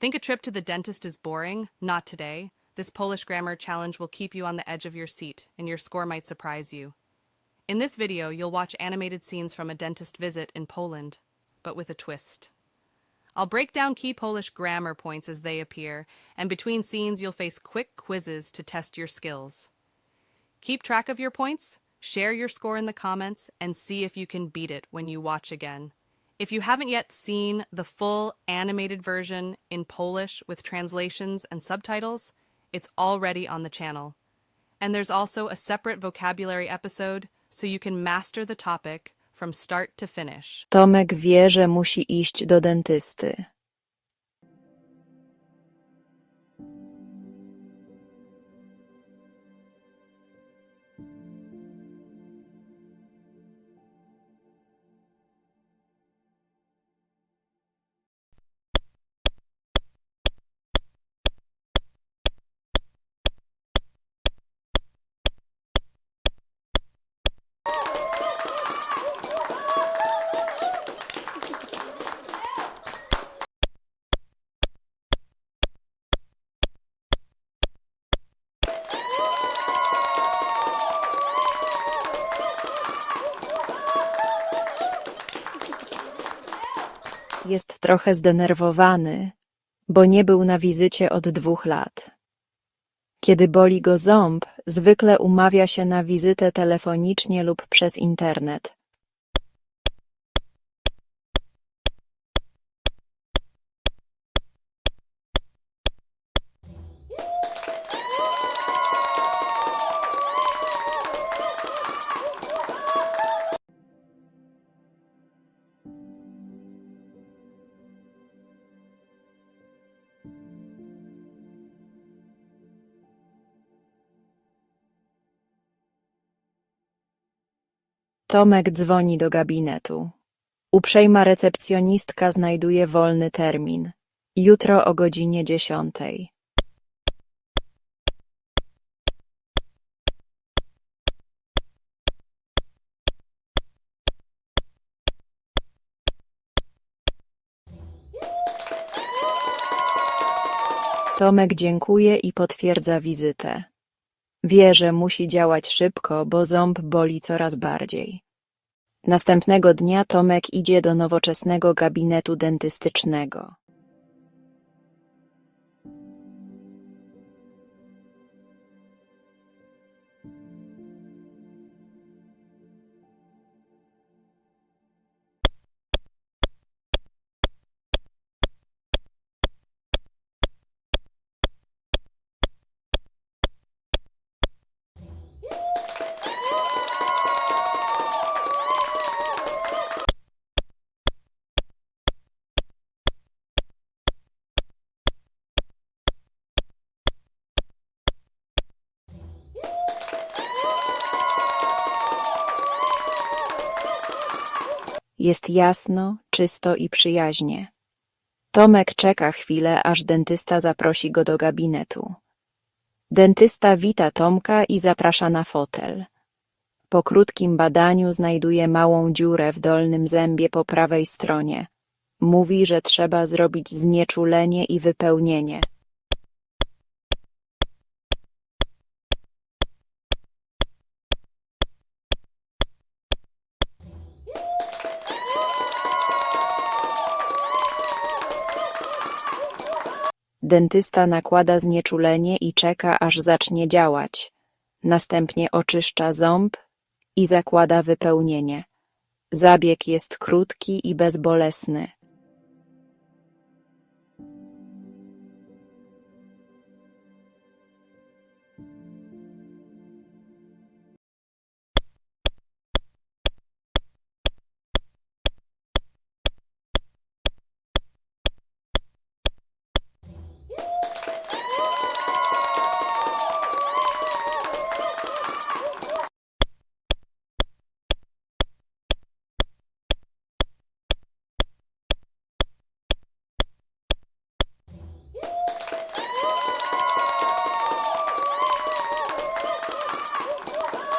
Think a trip to the dentist is boring? Not today. This Polish grammar challenge will keep you on the edge of your seat, and your score might surprise you. In this video, you'll watch animated scenes from a dentist visit in Poland, but with a twist. I'll break down key Polish grammar points as they appear, and between scenes you'll face quick quizzes to test your skills. Keep track of your points, share your score in the comments, and see if you can beat it when you watch again. If you haven't yet seen the full animated version in Polish with translations and subtitles, it's already on the channel. And there's also a separate vocabulary episode, so you can master the topic from start to finish. Tomek wie, że musi iść do dentysty. Jest trochę zdenerwowany, bo nie był na wizycie od 2 lat. Kiedy boli go ząb, zwykle umawia się na wizytę telefonicznie lub przez internet. Tomek dzwoni do gabinetu. Uprzejma recepcjonistka znajduje wolny termin. Jutro o godzinie 10. Tomek dziękuje i potwierdza wizytę. Wie, że musi działać szybko, bo ząb boli coraz bardziej. Następnego dnia Tomek idzie do nowoczesnego gabinetu dentystycznego. Jest jasno, czysto i przyjaźnie. Tomek czeka chwilę, aż dentysta zaprosi go do gabinetu. Dentysta wita Tomka i zaprasza na fotel. Po krótkim badaniu znajduje małą dziurę w dolnym zębie po prawej stronie. Mówi, że trzeba zrobić znieczulenie i wypełnienie. Dentysta nakłada znieczulenie i czeka, aż zacznie działać. Następnie oczyszcza ząb i zakłada wypełnienie. Zabieg jest krótki i bezbolesny.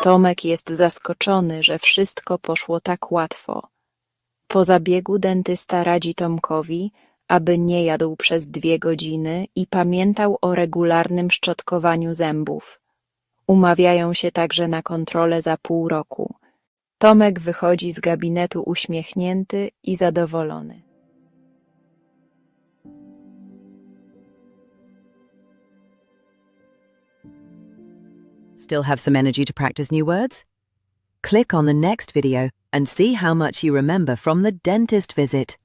Tomek jest zaskoczony, że wszystko poszło tak łatwo. Po zabiegu dentysta radzi Tomkowi, aby nie jadł przez 2 godziny i pamiętał o regularnym szczotkowaniu zębów. Umawiają się także na kontrolę za pół roku. Tomek wychodzi z gabinetu uśmiechnięty i zadowolony. Still have some energy to practice new words? Click on the next video and see how much you remember from the dentist visit.